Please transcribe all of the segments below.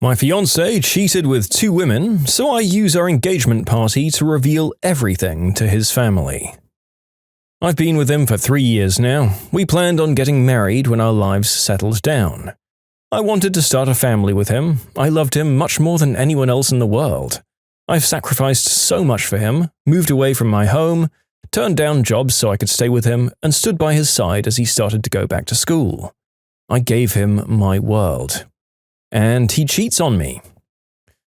My fiancé cheated with 2 women, so I use our engagement party to reveal everything to his family. I've been with him for 3 years now. We planned on getting married when our lives settled down. I wanted to start a family with him. I loved him much more than anyone else in the world. I've sacrificed so much for him, moved away from my home, turned down jobs so I could stay with him, and stood by his side as he started to go back to school. I gave him my world. And he cheats on me.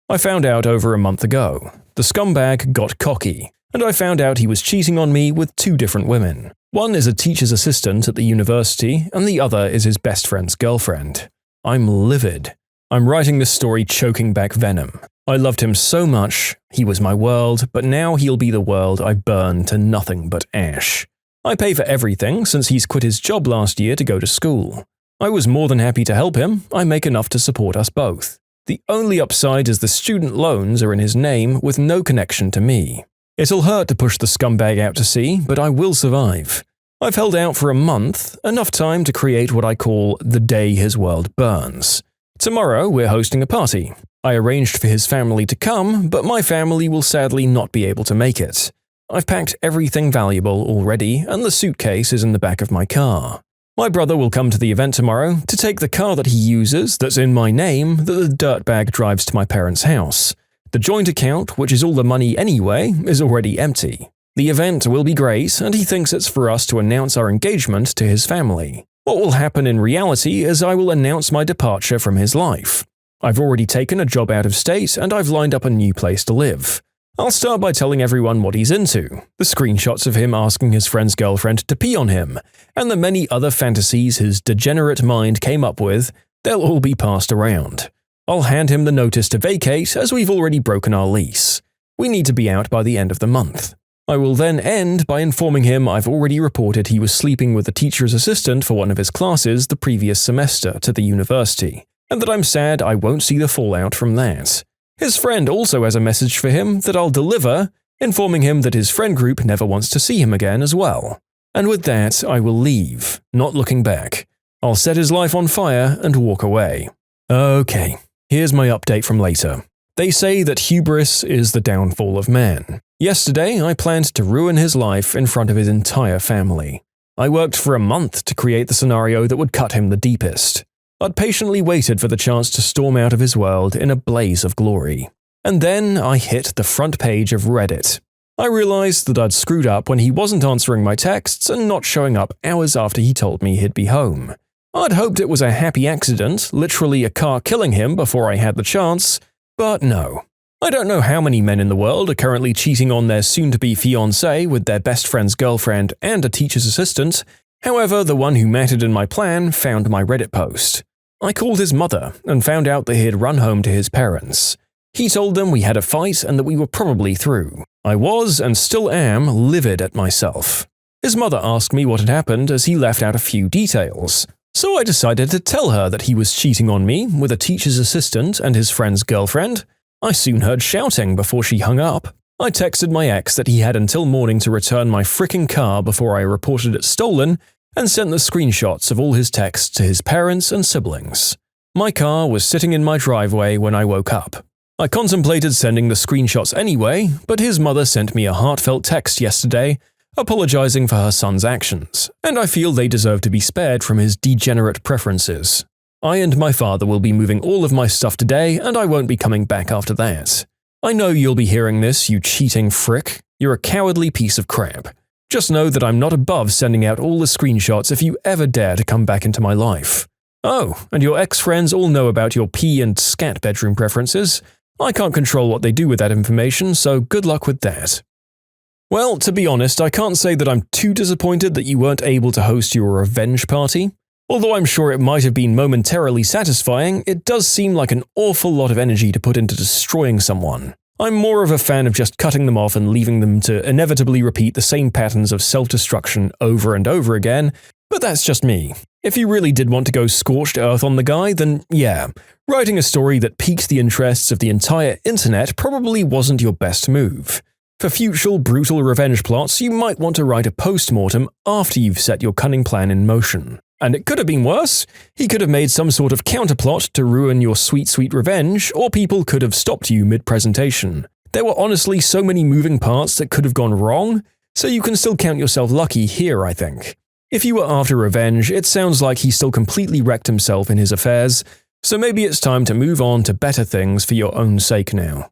I found out over a month ago. The scumbag got cocky, and I found out he was cheating on me with 2 different women. One is a teacher's assistant at the university, and the other is his best friend's girlfriend. I'm livid. I'm writing this story choking back venom. I loved him so much, he was my world, but now he'll be the world I burn to nothing but ash. I pay for everything since he's quit his job last year to go to school. I was more than happy to help him. I make enough to support us both. The only upside is the student loans are in his name with no connection to me. It'll hurt to push the scumbag out to sea, but I will survive. I've held out for a month, enough time to create what I call the day his world burns. Tomorrow we're hosting a party. I arranged for his family to come, but my family will sadly not be able to make it. I've packed everything valuable already, and the suitcase is in the back of my car. My brother will come to the event tomorrow to take the car that he uses, that's in my name, that the dirtbag drives to my parents' house. The joint account, which is all the money anyway, is already empty. The event will be great, and he thinks it's for us to announce our engagement to his family. What will happen in reality is I will announce my departure from his life. I've already taken a job out of state, and I've lined up a new place to live. I'll start by telling everyone what he's into, the screenshots of him asking his friend's girlfriend to pee on him, and the many other fantasies his degenerate mind came up with, they'll all be passed around. I'll hand him the notice to vacate as we've already broken our lease. We need to be out by the end of the month. I will then end by informing him I've already reported he was sleeping with the teacher's assistant for one of his classes the previous semester to the university, and that I'm sad I won't see the fallout from that. His friend also has a message for him that I'll deliver, informing him that his friend group never wants to see him again as well. And with that, I will leave, not looking back. I'll set his life on fire and walk away. Okay, here's my update from later. They say that hubris is the downfall of man. Yesterday, I planned to ruin his life in front of his entire family. I worked for a month to create the scenario that would cut him the deepest. I'd patiently waited for the chance to storm out of his world in a blaze of glory. And then I hit the front page of Reddit. I realized that I'd screwed up when he wasn't answering my texts and not showing up hours after he told me he'd be home. I'd hoped it was a happy accident, literally a car killing him before I had the chance, but no. I don't know how many men in the world are currently cheating on their soon-to-be fiancé with their best friend's girlfriend and a teacher's assistant. However, the one who mattered in my plan found my Reddit post. I called his mother and found out that he had run home to his parents. He told them we had a fight and that we were probably through. I was, and still am, livid at myself. His mother asked me what had happened as he left out a few details. So I decided to tell her that he was cheating on me with a teacher's assistant and his friend's girlfriend. I soon heard shouting before she hung up. I texted my ex that he had until morning to return my frickin' car before I reported it stolen, and sent the screenshots of all his texts to his parents and siblings. My car was sitting in my driveway when I woke up. I contemplated sending the screenshots anyway, but his mother sent me a heartfelt text yesterday, apologizing for her son's actions, and I feel they deserve to be spared from his degenerate preferences. I and my father will be moving all of my stuff today, and I won't be coming back after that. I know you'll be hearing this, you cheating frick. You're a cowardly piece of crap. Just know that I'm not above sending out all the screenshots if you ever dare to come back into my life. Oh, and your ex-friends all know about your pee and scat bedroom preferences. I can't control what they do with that information, so good luck with that. Well, to be honest, I can't say that I'm too disappointed that you weren't able to host your revenge party. Although I'm sure it might have been momentarily satisfying, it does seem like an awful lot of energy to put into destroying someone. I'm more of a fan of just cutting them off and leaving them to inevitably repeat the same patterns of self-destruction over and over again, but that's just me. If you really did want to go scorched earth on the guy, then yeah, writing a story that piqued the interests of the entire internet probably wasn't your best move. For future brutal revenge plots, you might want to write a post-mortem after you've set your cunning plan in motion. And it could have been worse. He could have made some sort of counterplot to ruin your sweet, sweet revenge, or people could have stopped you mid-presentation. There were honestly so many moving parts that could have gone wrong, so you can still count yourself lucky here, I think. If you were after revenge, it sounds like he still completely wrecked himself in his affairs, so maybe it's time to move on to better things for your own sake now.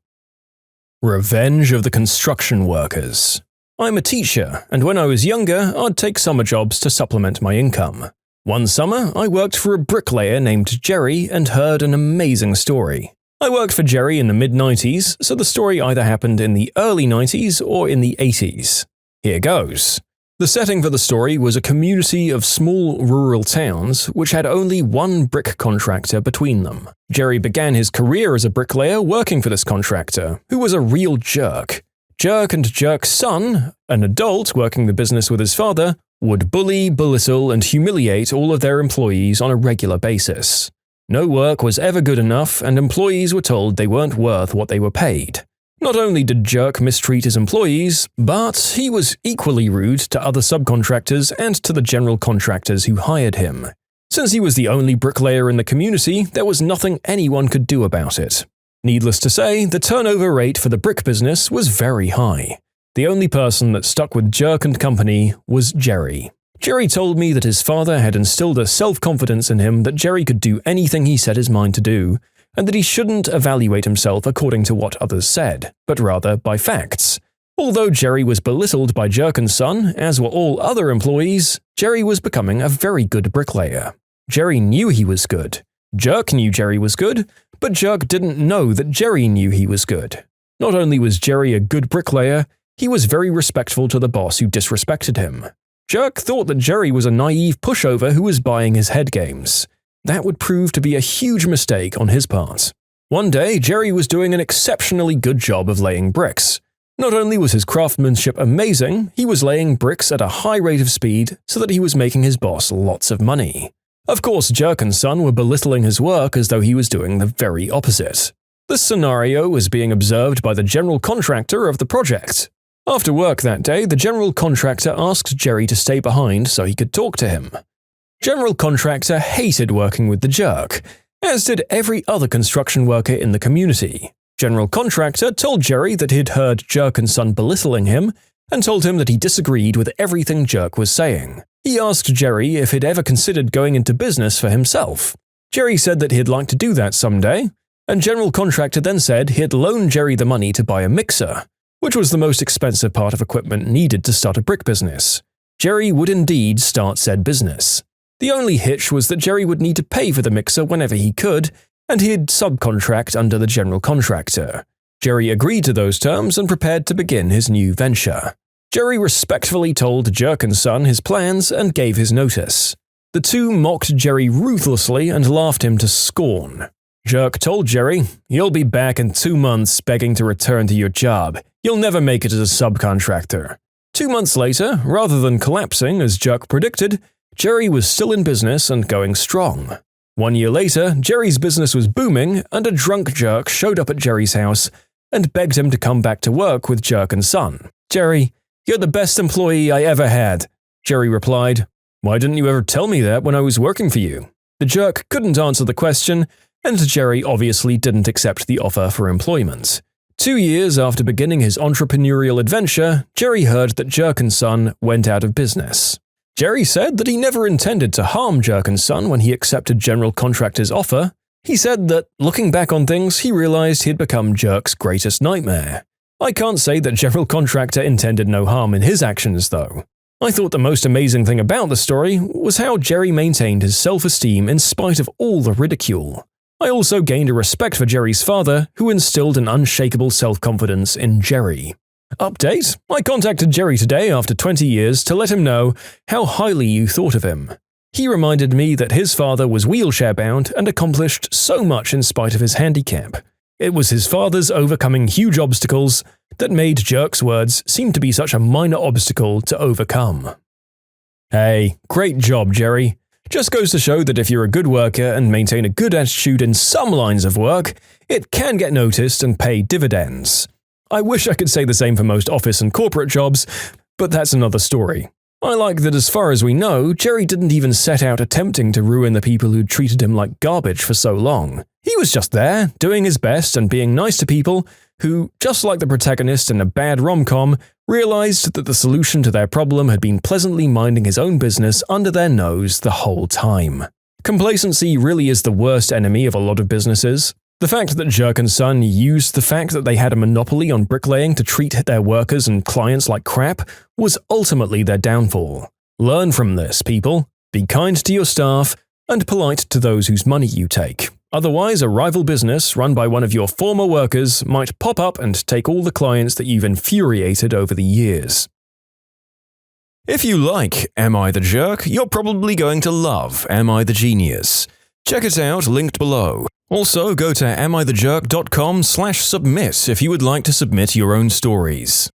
Revenge of the construction workers. I'm a teacher, and when I was younger, I'd take summer jobs to supplement my income. One summer, I worked for a bricklayer named Jerry and heard an amazing story. I worked for Jerry in the mid-90s, so the story either happened in the early 90s or in the 80s. Here goes. The setting for the story was a community of small rural towns which had only one brick contractor between them. Jerry began his career as a bricklayer working for this contractor, who was a real jerk. Jerk and Jerk's son, an adult working the business with his father, would bully, belittle, and humiliate all of their employees on a regular basis. No work was ever good enough, and employees were told they weren't worth what they were paid. Not only did Jerk mistreat his employees, but he was equally rude to other subcontractors and to the general contractors who hired him. Since he was the only bricklayer in the community, there was nothing anyone could do about it. Needless to say, the turnover rate for the brick business was very high. The only person that stuck with Jerk and company was Jerry. Jerry told me that his father had instilled a self-confidence in him that Jerry could do anything he set his mind to do, and that he shouldn't evaluate himself according to what others said, but rather by facts. Although Jerry was belittled by Jerk and Son, as were all other employees, Jerry was becoming a very good bricklayer. Jerry knew he was good. Jerk knew Jerry was good, but Jerk didn't know that Jerry knew he was good. Not only was Jerry a good bricklayer, he was very respectful to the boss who disrespected him. Jerk thought that Jerry was a naive pushover who was buying his head games. That would prove to be a huge mistake on his part. One day, Jerry was doing an exceptionally good job of laying bricks. Not only was his craftsmanship amazing, he was laying bricks at a high rate of speed so that he was making his boss lots of money. Of course, Jerk and Son were belittling his work as though he was doing the very opposite. This scenario was being observed by the general contractor of the project. After work that day, the general contractor asked Jerry to stay behind so he could talk to him. General contractor hated working with the jerk, as did every other construction worker in the community. General contractor told Jerry that he'd heard Jerk and Son belittling him, and told him that he disagreed with everything Jerk was saying. He asked Jerry if he'd ever considered going into business for himself. Jerry said that he'd like to do that someday, and general contractor then said he'd loan Jerry the money to buy a mixer, which was the most expensive part of equipment needed to start a brick business. Jerry would indeed start said business. The only hitch was that Jerry would need to pay for the mixer whenever he could, and he'd subcontract under the general contractor. Jerry agreed to those terms and prepared to begin his new venture. Jerry respectfully told Jerk and Son his plans and gave his notice. The two mocked Jerry ruthlessly and laughed him to scorn. Jerk told Jerry, "You'll be back in 2 months begging to return to your job. You'll never make it as a subcontractor." 2 months later, rather than collapsing as Jerk predicted, Jerry was still in business and going strong. 1 year later, Jerry's business was booming, and a drunk Jerk showed up at Jerry's house and begged him to come back to work with Jerk and Son. "Jerry, you're the best employee I ever had." Jerry replied, "Why didn't you ever tell me that when I was working for you?" The Jerk couldn't answer the question, and Jerry obviously didn't accept the offer for employment. 2 years after beginning his entrepreneurial adventure, Jerry heard that Jerk and Son went out of business. Jerry said that he never intended to harm Jerk and Son when he accepted general contractor's offer. He said that, looking back on things, he realized he'd become Jerk's greatest nightmare. I can't say that general contractor intended no harm in his actions, though. I thought the most amazing thing about the story was how Jerry maintained his self-esteem in spite of all the ridicule. I also gained a respect for Jerry's father, who instilled an unshakable self-confidence in Jerry. Update: I contacted Jerry today after 20 years to let him know how highly you thought of him. He reminded me that his father was wheelchair-bound and accomplished so much in spite of his handicap. It was his father's overcoming huge obstacles that made Jerk's words seem to be such a minor obstacle to overcome. Hey, great job, Jerry. Just goes to show that if you're a good worker and maintain a good attitude in some lines of work, it can get noticed and pay dividends. I wish I could say the same for most office and corporate jobs, but that's another story. I like that as far as we know, Jerry didn't even set out attempting to ruin the people who'd treated him like garbage for so long. He was just there, doing his best and being nice to people who, just like the protagonist in a bad rom-com, realized that the solution to their problem had been pleasantly minding his own business under their nose the whole time. Complacency really is the worst enemy of a lot of businesses. The fact that Jerk and Son used the fact that they had a monopoly on bricklaying to treat their workers and clients like crap was ultimately their downfall. Learn from this, people. Be kind to your staff and polite to those whose money you take. Otherwise, a rival business run by one of your former workers might pop up and take all the clients that you've infuriated over the years. If you like Am I the Jerk, you're probably going to love Am I the Genius. Check it out, linked below. Also, go to amithejerk.com/submit if you would like to submit your own stories.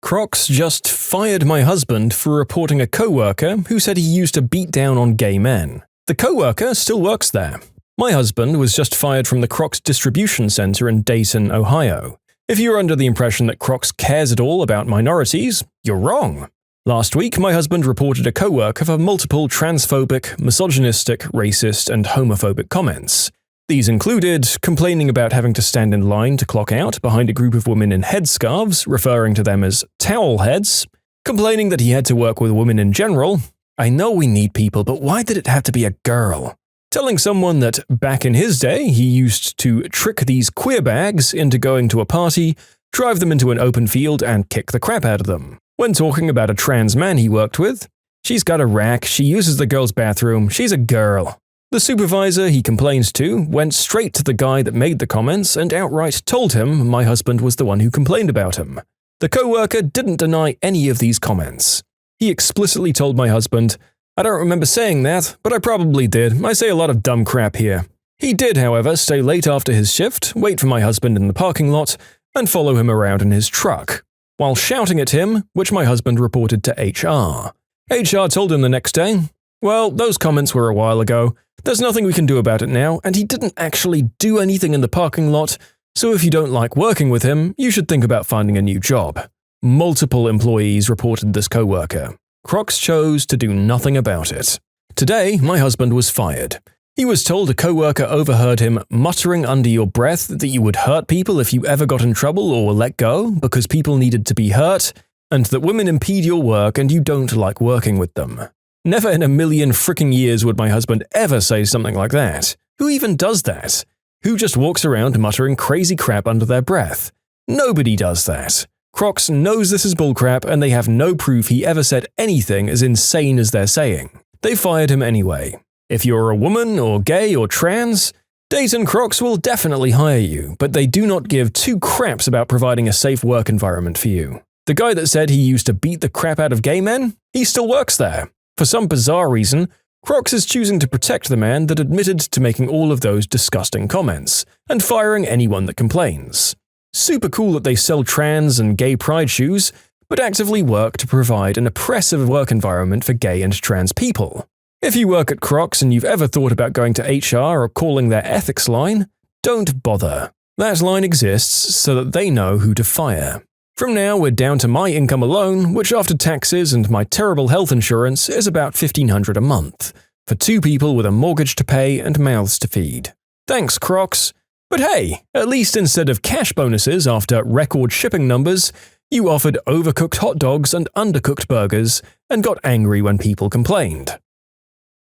Crocs just fired my husband for reporting a co-worker who said he used to beat down on gay men. The co-worker still works there. My husband was just fired from the Crocs distribution center in Dayton, Ohio. If you're under the impression that Crocs cares at all about minorities, you're wrong. Last week, my husband reported a co-worker for multiple transphobic, misogynistic, racist, and homophobic comments. These included complaining about having to stand in line to clock out behind a group of women in headscarves, referring to them as towel heads, complaining that he had to work with women in general. I know we need people, but why did it have to be a girl? Telling someone that back in his day, he used to trick these queer bags into going to a party, drive them into an open field, and kick the crap out of them. When talking about a trans man he worked with, she's got a rack, she uses the girl's bathroom, she's a girl. The supervisor he complains to went straight to the guy that made the comments and outright told him my husband was the one who complained about him. The co-worker didn't deny any of these comments. He explicitly told my husband, "I don't remember saying that, but I probably did. I say a lot of dumb crap here." He did, however, stay late after his shift, wait for my husband in the parking lot, and follow him around in his truck, while shouting at him, which my husband reported to HR. HR told him the next day, "Well, those comments were a while ago. There's nothing we can do about it now, and he didn't actually do anything in the parking lot, so if you don't like working with him, you should think about finding a new job." Multiple employees reported this co-worker. Crocs chose to do nothing about it. Today, my husband was fired. He was told a co-worker overheard him muttering under your breath that you would hurt people if you ever got in trouble or were let go because people needed to be hurt, and that women impede your work and you don't like working with them. Never in a million fricking years would my husband ever say something like that. Who even does that? Who just walks around muttering crazy crap under their breath? Nobody does that. Crocs knows this is bullcrap and they have no proof he ever said anything as insane as they're saying. They fired him anyway. If you're a woman or gay or trans, Dayton Crocs will definitely hire you, but they do not give two craps about providing a safe work environment for you. The guy that said he used to beat the crap out of gay men, he still works there. For some bizarre reason, Crocs is choosing to protect the man that admitted to making all of those disgusting comments, and firing anyone that complains. Super cool that they sell trans and gay pride shoes, but actively work to provide an oppressive work environment for gay and trans people. If you work at Crocs and you've ever thought about going to HR or calling their ethics line, don't bother. That line exists so that they know who to fire. From now, we're down to my income alone, which after taxes and my terrible health insurance is about $1,500 a month, for two people with a mortgage to pay and mouths to feed. Thanks, Crocs. But hey, at least instead of cash bonuses after record shipping numbers, you offered overcooked hot dogs and undercooked burgers and got angry when people complained.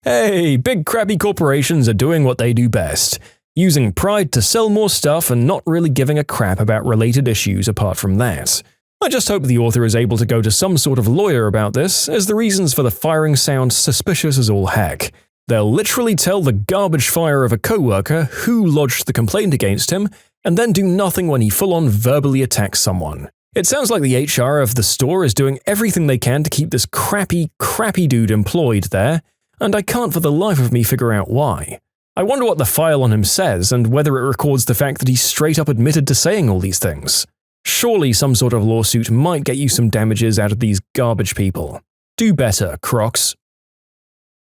Hey, big crappy corporations are doing what they do best, using pride to sell more stuff and not really giving a crap about related issues apart from that. I just hope the author is able to go to some sort of lawyer about this, as the reasons for the firing sound suspicious as all heck. They'll literally tell the garbage fire of a co-worker who lodged the complaint against him, and then do nothing when he full-on verbally attacks someone. It sounds like the HR of the store is doing everything they can to keep this crappy dude employed there, and I can't for the life of me figure out why. I wonder what the file on him says, and whether it records the fact that he straight up admitted to saying all these things. Surely some sort of lawsuit might get you some damages out of these garbage people. Do better, Crocs.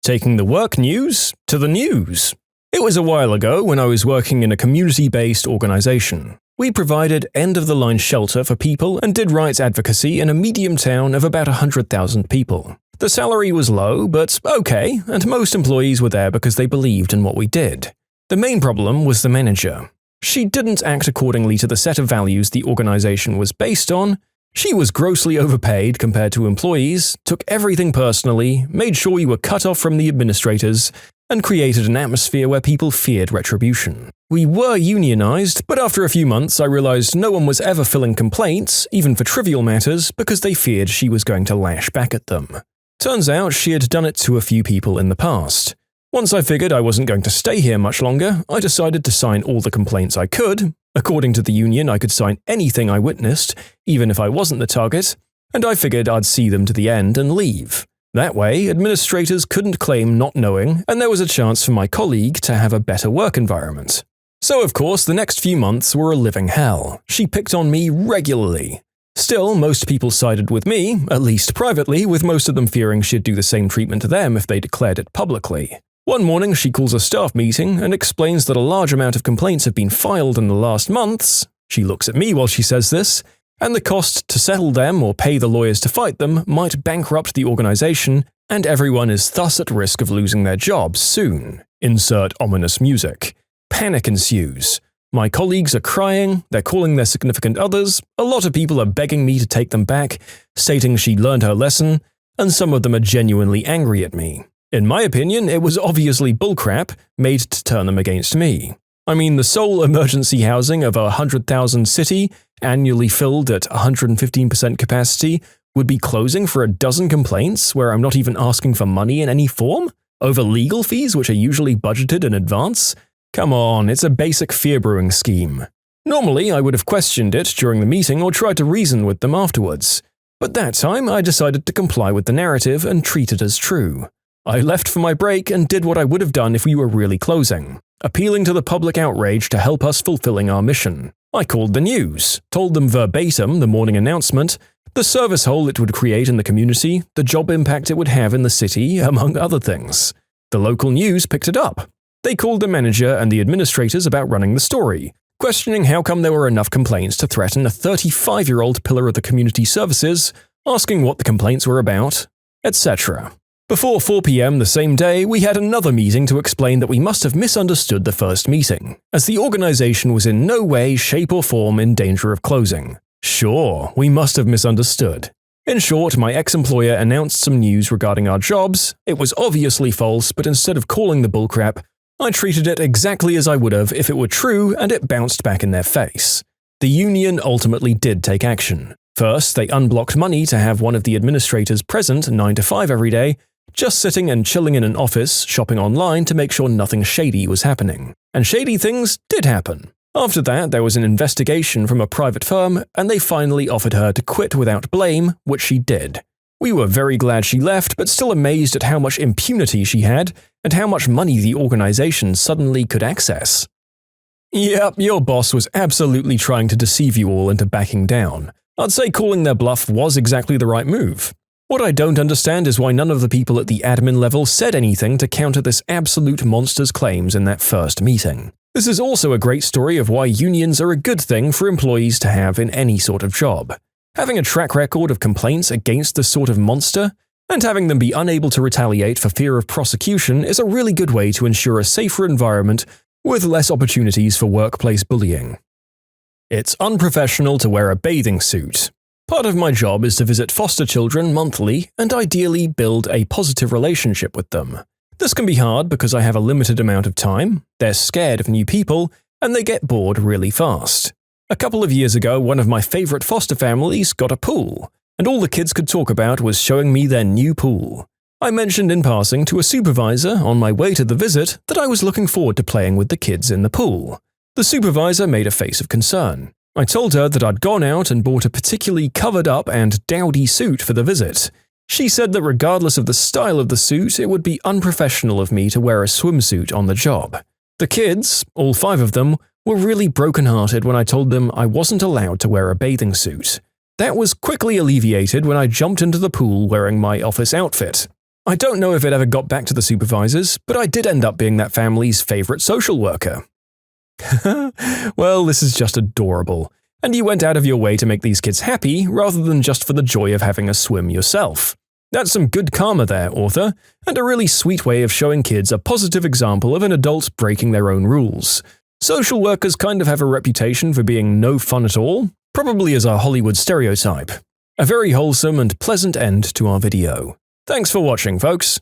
Taking the work news to the news. It was a while ago when I was working in a community-based organization. We provided end-of-the-line shelter for people and did rights advocacy in a medium town of about 100,000 people. The salary was low, but okay, and most employees were there because they believed in what we did. The main problem was the manager. She didn't act accordingly to the set of values the organization was based on. She was grossly overpaid compared to employees, took everything personally, made sure you were cut off from the administrators, and created an atmosphere where people feared retribution. We were unionized, but after a few months I realized no one was ever filing complaints, even for trivial matters, because they feared she was going to lash back at them. Turns out she had done it to a few people in the past. Once I figured I wasn't going to stay here much longer, I decided to sign all the complaints I could. According to the union, I could sign anything I witnessed, even if I wasn't the target, and I figured I'd see them to the end and leave. That way, administrators couldn't claim not knowing, and there was a chance for my colleague to have a better work environment. So of course, the next few months were a living hell. She picked on me regularly. Still, most people sided with me, at least privately, with most of them fearing she'd do the same treatment to them if they declared it publicly. One morning, she calls a staff meeting and explains that a large amount of complaints have been filed in the last months. She looks at me while she says this, and the cost to settle them or pay the lawyers to fight them might bankrupt the organization, and everyone is thus at risk of losing their jobs soon. Insert ominous music. Panic ensues. My colleagues are crying, they're calling their significant others, a lot of people are begging me to take them back, stating she learned her lesson, and some of them are genuinely angry at me. In my opinion, it was obviously bullcrap, made to turn them against me. I mean, the sole emergency housing of a 100,000 city, annually filled at 115% capacity, would be closing for a dozen complaints where I'm not even asking for money in any form? Over legal fees which are usually budgeted in advance? Come on, it's a basic fear-brewing scheme. Normally, I would have questioned it during the meeting or tried to reason with them afterwards. But that time, I decided to comply with the narrative and treat it as true. I left for my break and did what I would have done if we were really closing, appealing to the public outrage to help us fulfilling our mission. I called the news, told them verbatim the morning announcement, the service hole it would create in the community, the job impact it would have in the city, among other things. The local news picked it up. They called the manager and the administrators about running the story, questioning how come there were enough complaints to threaten a 35-year-old pillar of the community services, asking what the complaints were about, etc. Before 4 p.m. the same day, we had another meeting to explain that we must have misunderstood the first meeting, as the organization was in no way, shape or form in danger of closing. Sure, we must have misunderstood. In short, my ex-employer announced some news regarding our jobs. It was obviously false, but instead of calling the bullcrap, I treated it exactly as I would have if it were true, and it bounced back in their face. The union ultimately did take action. First, they unblocked money to have one of the administrators present 9 to 5 every day, just sitting and chilling in an office, shopping online to make sure nothing shady was happening. And shady things did happen. After that, there was an investigation from a private firm, and they finally offered her to quit without blame, which she did. We were very glad she left, but still amazed at how much impunity she had, and how much money the organization suddenly could access. Yep, your boss was absolutely trying to deceive you all into backing down. I'd say calling their bluff was exactly the right move. What I don't understand is why none of the people at the admin level said anything to counter this absolute monster's claims in that first meeting. This is also a great story of why unions are a good thing for employees to have in any sort of job. Having a track record of complaints against this sort of monster, and having them be unable to retaliate for fear of prosecution is a really good way to ensure a safer environment with less opportunities for workplace bullying. It's unprofessional to wear a bathing suit. Part of my job is to visit foster children monthly and ideally build a positive relationship with them. This can be hard because I have a limited amount of time, they're scared of new people, and they get bored really fast. A couple of years ago, one of my favorite foster families got a pool, and all the kids could talk about was showing me their new pool. I mentioned in passing to a supervisor on my way to the visit that I was looking forward to playing with the kids in the pool. The supervisor made a face of concern. I told her that I'd gone out and bought a particularly covered up and dowdy suit for the visit. She said that regardless of the style of the suit, it would be unprofessional of me to wear a swimsuit on the job. The kids, all 5 of them, were really brokenhearted when I told them I wasn't allowed to wear a bathing suit. That was quickly alleviated when I jumped into the pool wearing my office outfit. I don't know if it ever got back to the supervisors, but I did end up being that family's favorite social worker. Well, this is just adorable. And you went out of your way to make these kids happy rather than just for the joy of having a swim yourself. That's some good karma there, author, and a really sweet way of showing kids a positive example of an adult breaking their own rules. Social workers kind of have a reputation for being no fun at all, probably as a Hollywood stereotype. A very wholesome and pleasant end to our video. Thanks for watching, folks.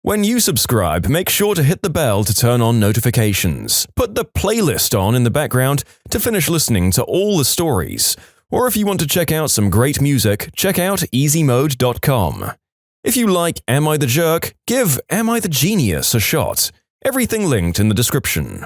When you subscribe, make sure to hit the bell to turn on notifications. Put the playlist on in the background to finish listening to all the stories. Or if you want to check out some great music, check out easymode.com. If you like Am I the Jerk, give Am I the Genius a shot. Everything linked in the description.